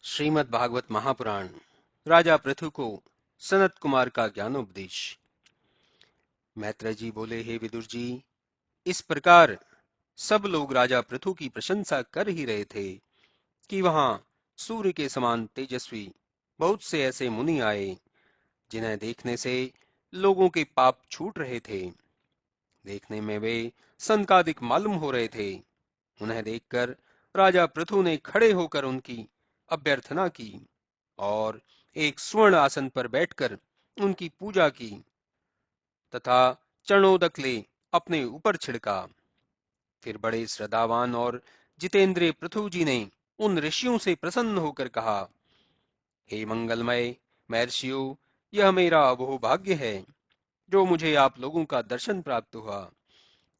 श्रीमद् भागवत महापुराण राजा पृथु को सनत कुमार का ज्ञानोपदेश। मैत्रेय जी बोले, हे विदुर जी, इस प्रकार सब लोग राजा पृथु की प्रशंसा कर ही रहे थे कि वहां सूर्य के समान तेजस्वी बहुत से ऐसे मुनि आए जिन्हें देखने से लोगों के पाप छूट रहे थे। देखने में वे संकादिक मालूम हो रहे थे। उन्हें देखकर राजा पृथु ने खड़े होकर उनकी अभ्यर्थना की और एक स्वर्ण आसन पर बैठकर उनकी पूजा की तथा चरणोदक ले अपने ऊपर छिड़का। फिर बड़े श्रद्धावान और जितेंद्रिय पृथु जी ने उन ऋषियों से प्रसन्न होकर कहा, हे मंगलमय महर्षियों, यह मेरा अबोह भाग्य है जो मुझे आप लोगों का दर्शन प्राप्त हुआ।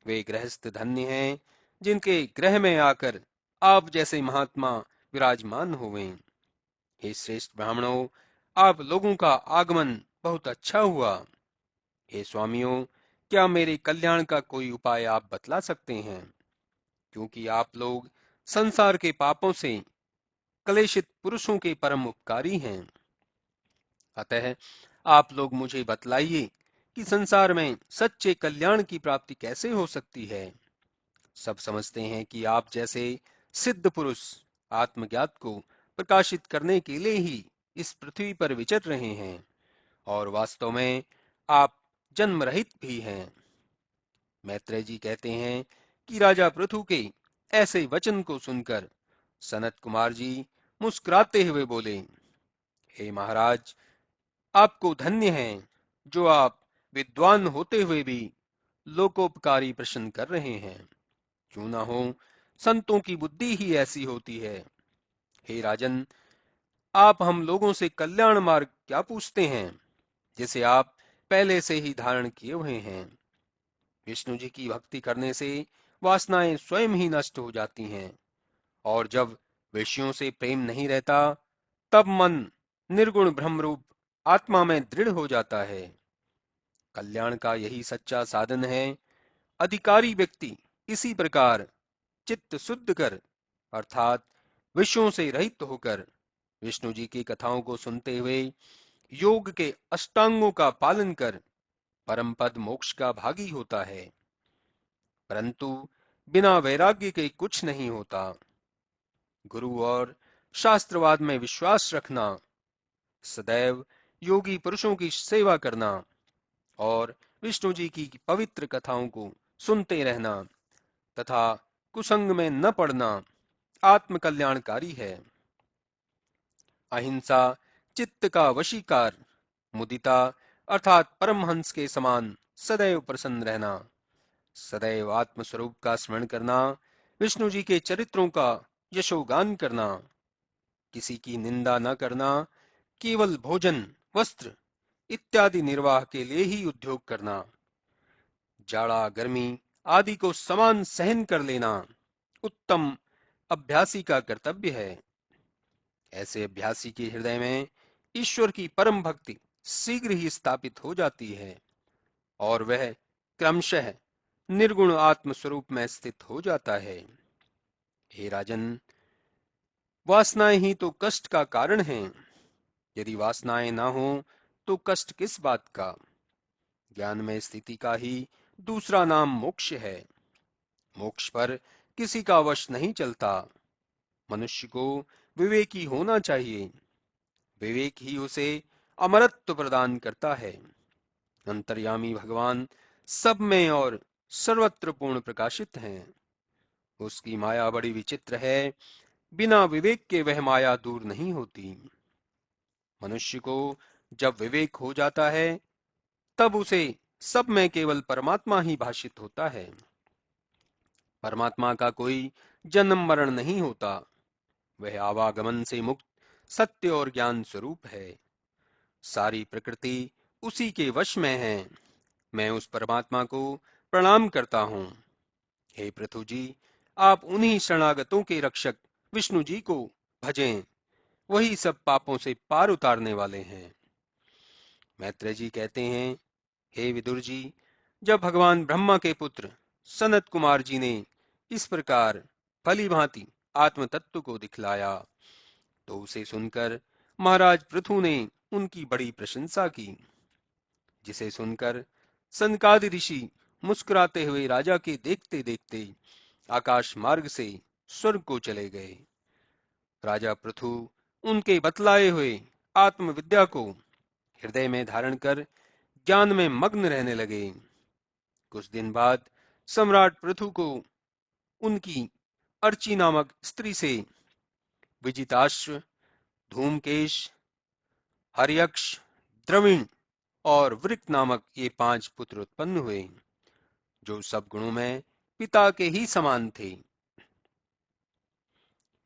वे गृहस्थ धन्य हैं जिनके गृह में आकर आप जैसे महात्मा विराजमान हुए। हे श्रेष्ठ ब्राह्मणों, आप लोगों का आगमन बहुत अच्छा हुआ। हे स्वामियों, क्या मेरे कल्याण का कोई उपाय आप बतला सकते हैं? क्योंकि आप लोग संसार के पापों से क्लेशित पुरुषों के परम उपकारी हैं। अतः आप लोग मुझे बतलाइए कि संसार में सच्चे कल्याण की प्राप्ति कैसे हो सकती है। सब समझते हैं कि आप जैसे सिद्ध पुरुष आत्मज्ञात को प्रकाशित करने के लिए ही इस पृथ्वी पर विचर रहे हैं और वास्तव में आप जन्म रहित भी हैं। मैत्रेय जी कहते हैं कि राजा पृथु के ऐसे वचन को सुनकर सनत कुमार जी मुस्कुराते हुए बोले, हे महाराज, आपको धन्य है जो आप विद्वान होते हुए भी लोकोपकारी प्रश्न कर रहे हैं। क्यों ना हो, संतों की बुद्धि ही ऐसी होती है। हे राजन, आप हम लोगों से कल्याण मार्ग क्या पूछते हैं जिसे आप पहले से ही धारण किए हुए हैं। विष्णु जी की भक्ति करने से वासनाएं स्वयं ही नष्ट हो जाती हैं और जब विषयों से प्रेम नहीं रहता तब मन निर्गुण ब्रह्मरूप आत्मा में दृढ़ हो जाता है। कल्याण का यही सच्चा साधन है। अधिकारी व्यक्ति इसी प्रकार चित्त शुद्ध कर अर्थात विषयों से रहित होकर विष्णु जी की कथाओं को सुनते हुए योग के अष्टांगों का पालन कर परम पद मोक्ष का भागी होता है। परंतु बिना वैराग्य के कुछ नहीं होता। गुरु और शास्त्रवाद में विश्वास रखना, सदैव योगी पुरुषों की सेवा करना और विष्णु जी की पवित्र कथाओं को सुनते रहना तथा कुसंग में न पड़ना आत्म कल्याणकारी है। अहिंसा, चित्त का वशीकार, मुदिता अर्थात परमहंस के समान सदैव प्रसन्न रहना, सदैव आत्मस्वरूप का स्मरण करना, विष्णु जी के चरित्रों का यशोगान करना, किसी की निंदा न करना, केवल भोजन, वस्त्र इत्यादि निर्वाह के लिए ही उद्योग करना, जाड़ा गर्मी आदि को समान सहन कर लेना उत्तम अभ्यासी का कर्तव्य है। ऐसे अभ्यासी के हृदय में ईश्वर की परम भक्ति शीघ्र ही स्थापित हो जाती है और वह क्रमशः निर्गुण आत्म स्वरूप में स्थित हो जाता है। हे राजन, वासनाएं ही तो कष्ट का कारण हैं। यदि वासनाएं ना हो तो कष्ट किस बात का। ज्ञान में स्थिति का ही दूसरा नाम मोक्ष है। मोक्ष पर किसी का वश नहीं चलता। मनुष्य को विवेकी होना चाहिए। विवेक ही उसे अमरत्व प्रदान करता है। अंतर्यामी भगवान सब में और सर्वत्र पूर्ण प्रकाशित हैं। उसकी माया बड़ी विचित्र है। बिना विवेक के वह माया दूर नहीं होती। मनुष्य को जब विवेक हो जाता है तब उसे सब में केवल परमात्मा ही भाषित होता है। परमात्मा का कोई जन्म मरण नहीं होता। वह आवागमन से मुक्त सत्य और ज्ञान स्वरूप है। सारी प्रकृति उसी के वश में है। मैं उस परमात्मा को प्रणाम करता हूँ। हे पृथु जी, आप उन्हीं शरणागतों के रक्षक विष्णु जी को भजें। वही सब पापों से पार उतारने वाले हैं। मैत्रेय जी कहते हैं, हे विदुर जी, जब भगवान ब्रह्मा के पुत्र सनत कुमार जी ने इस प्रकार भली भांति आत्म तत्व को दिखलाया तो उसे सुनकर महाराज पृथु ने उनकी बड़ी प्रशंसा की, जिसे सुनकर सनकादि ऋषि मुस्कुराते हुए राजा के देखते देखते आकाश मार्ग से स्वर्ग को चले गए। राजा पृथु उनके बतलाए हुए आत्मविद्या को हृदय में धारण कर ज्ञान में मग्न रहने लगे। कुछ दिन बाद सम्राट पृथु को उनकी अर्ची नामक स्त्री से विजिताश्व, धूमकेश, हर्यक्ष, द्रविण और वृक नामक ये 5 पुत्र उत्पन्न हुए, जो सब गुणों में पिता के ही समान थे।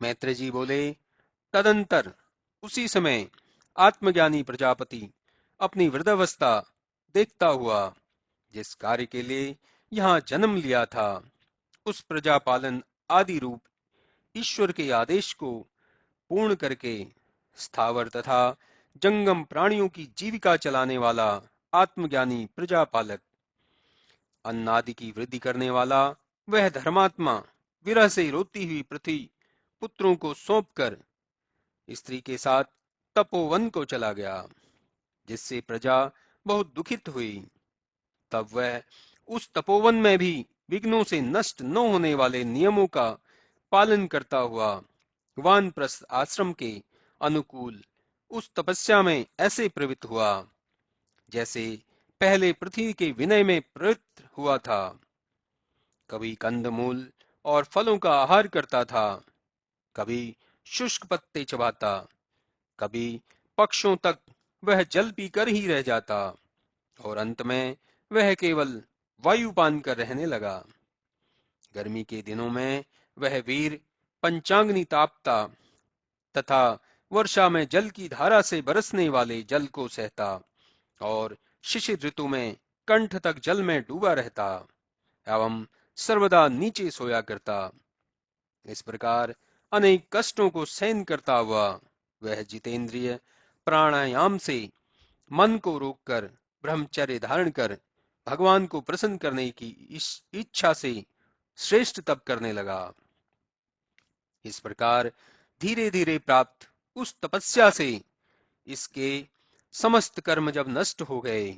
मैत्र जी बोले, तदंतर उसी समय आत्मज्ञानी प्रजापति अपनी वृद्धावस्था देखता हुआ जिस कार्य के लिए यहाँ जन्म लिया था, उस प्रजापालन आदि रूप ईश्वर के आदेश को पूर्ण करके स्थावर तथा जंगम प्राणियों की जीविका चलाने वाला आत्मज्ञानी प्रजापालक, अन्न आदि की वृद्धि करने वाला वह धर्मात्मा विरह से रोती हुई पृथ्वी पुत्रों को सौंपकर स्त्री के साथ तपोवन को चला गया, जिससे प्रजा बहुत दुखित हुई। तब वह उस तपोवन में भी विघ्नों से नष्ट न होने वाले नियमों का पालन करता हुआ वानप्रस्थ आश्रम के अनुकूल उस तपस्या में ऐसे प्रवृत्त हुआ जैसे पहले पृथ्वी के विनय में प्रवृत्त हुआ था। कभी कंदमूल और फलों का आहार करता था, कभी शुष्क पत्ते चबाता, कभी पक्षों तक वह जल पीकर ही रह जाता, और अंत में वह केवल वायु पान कर रहने लगा। गर्मी के दिनों में वह वीर पंचाग्नि तापता तथा वर्षा में जल की धारा से बरसने वाले जल को सहता, और शिशिर ऋतु में कंठ तक जल में डूबा रहता एवं सर्वदा नीचे सोया करता। इस प्रकार अनेक कष्टों को सहन करता हुआ वह जितेंद्रिय प्राणायाम से मन को रोककर ब्रह्मचर्य धारण कर भगवान को प्रसन्न करने की इस इच्छा से श्रेष्ठ तप करने लगा। इस प्रकार धीरे धीरे प्राप्त उस तपस्या से इसके समस्त कर्म जब नष्ट हो गए,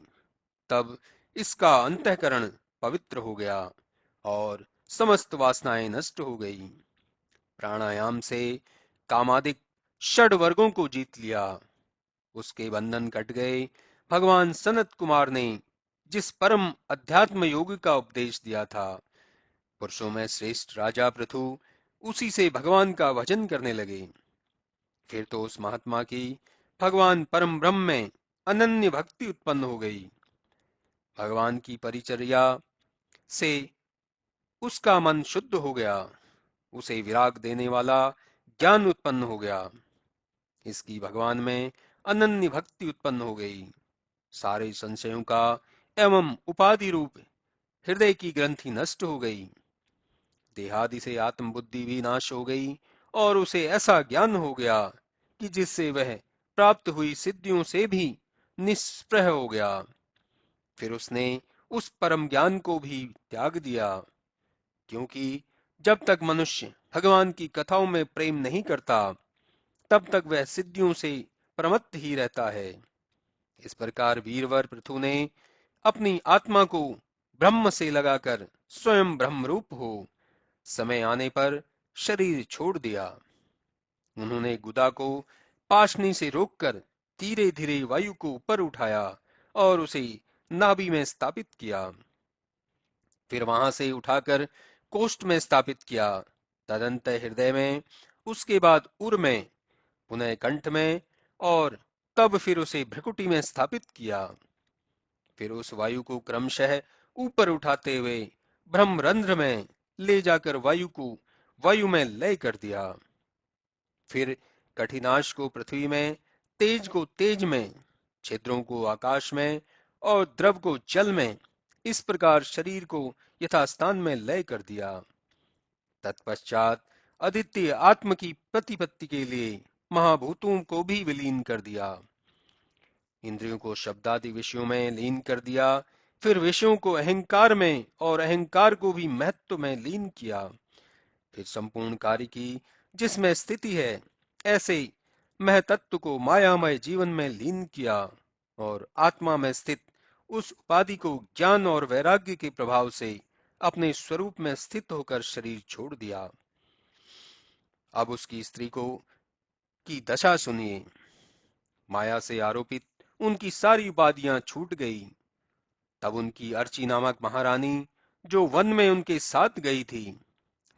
तब इसका अंतःकरण पवित्र हो गया और समस्त वासनाएं नष्ट हो गई। प्राणायाम से कामादिक षड वर्गों को जीत लिया, उसके बंधन कट गए। भगवान सनत कुमार ने जिस परम अध्यात्म योग का उपदेश दिया था, पुरुषों में श्रेष्ठ राजा पृथु उसी से भगवान का भजन करने लगे। फिर तो उस महात्मा की भगवान परम ब्रह्म में अनन्य भक्ति उत्पन्न हो गई। भगवान की परिचर्या से उसका मन शुद्ध हो गया, उसे विराग देने वाला ज्ञान उत्पन्न हो गया। इसकी भगवान में अनन्य भक्ति उत्पन्न हो गई। सारे संशयों का एवं उपाधि रूप हृदय की ग्रंथि नष्ट हो गई। देहादि से आत्मबुद्धि भी नाश हो गई और उसे ऐसा ज्ञान हो गया कि जिससे वह प्राप्त हुई सिद्धियों से भी निष्प्रह हो गया। फिर उसने उस परम ज्ञान को भी त्याग दिया, क्योंकि जब तक मनुष्य भगवान की कथाओं में प्रेम नहीं करता, तब तक वह सिद्धियों से प्रमत्त ही रहता है। इस प्रकार वीरवर पृथु ने अपनी आत्मा को ब्रह्म से लगाकर स्वयं ब्रह्मरूप हो समय आने पर शरीर छोड़ दिया। उन्होंने गुदा को पाशनी से रोककर धीरे धीरे वायु को ऊपर उठाया और उसे नाभि में स्थापित किया। फिर वहां से उठाकर कोष्ठ में स्थापित किया, तदंत हृदय में, उसके बाद उर में, पुनः कंठ में, और तब फिर उसे भ्रकुटी में स्थापित किया। फिर उस वायु को क्रमशः ऊपर उठाते हुए ब्रह्मरंध्र में ले जाकर वायु को वायु में लय कर दिया। फिर कठिनाश को पृथ्वी में, तेज को तेज में, छिद्रों को आकाश में और द्रव को जल में, इस प्रकार शरीर को यथास्थान में लय कर दिया। तत्पश्चात अद्वितीय आत्म की प्रतिपत्ति के लिए महाभूतों को भी विलीन कर दिया। इंद्रियों को शब्दादि विषयों में लीन कर दिया। फिर विषयों को अहंकार में और अहंकार को भी महत्व में लीन किया। फिर संपूर्ण कार्य की जिसमें स्थिति है, ऐसे महतत्व को मायामय जीवन में लीन किया और आत्मा में स्थित उस उपाधि को ज्ञान और वैराग्य के प्रभाव से अपने स्वरूप में स्थित होकर शरीर छोड़ दिया। अब उसकी स्त्री को की दशा सुनिए। माया से आरोपित उनकी सारी उपाधियां छूट गई। तब उनकी अर्ची नामक महारानी, जो वन में उनके साथ गई थी,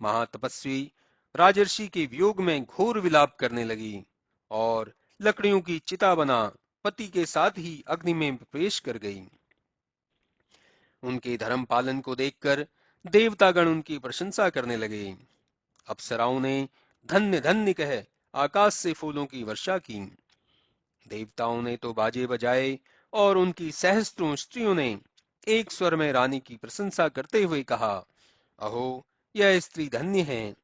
महातपस्वी राजर्षि के वियोग में घोर विलाप करने लगी और लकड़ियों की चिता बना पति के साथ ही अग्नि में प्रवेश कर गई। उनके धर्म पालन को देखकर देवतागण उनकी प्रशंसा करने लगे। अप्सराओं ने धन्य धन्य कह आकाश से फूलों की वर्षा की। देवताओं ने तो बाजे बजाए और उनकी सहस्त्रों स्त्रियों ने एक स्वर में रानी की प्रशंसा करते हुए कहा, अहो, यह स्त्री धन्य है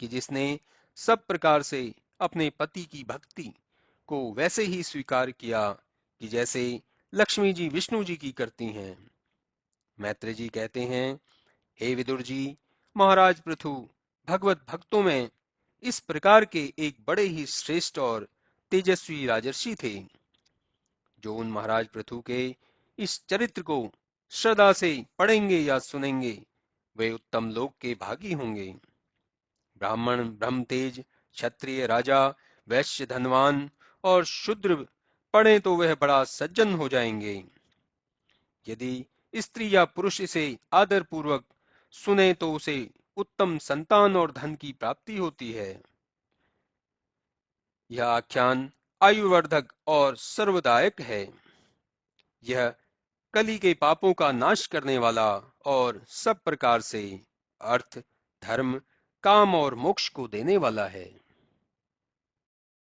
कि जिसने सब प्रकार से अपने पति की भक्ति को वैसे ही स्वीकार किया कि जैसे लक्ष्मी जी विष्णु जी की करती हैं। मैत्रेय जी कहते हैं, हे विदुर जी, महाराज पृथु भगवत भक्तों में इस प्रकार के एक बड़े ही श्रेष्ठ और तेजस्वी राजर्षि थे। जो उन महाराज पृथु के इस चरित्र को श्रद्धा से पढ़ेंगे या सुनेंगे, वे उत्तम लोक के भागी होंगे। ब्राह्मण ब्रह्म तेज, क्षत्रिय राजा, वैश्य धनवान और शूद्र पढ़े तो वह बड़ा सज्जन हो जाएंगे। यदि स्त्री या पुरुष इसे आदर पूर्वक सुने तो उसे उत्तम संतान और धन की प्राप्ति होती है। यह आख्यान आयुवर्धक और सर्वदायक है। यह कली के पापों का नाश करने वाला और सब प्रकार से अर्थ, धर्म, काम और मोक्ष को देने वाला है।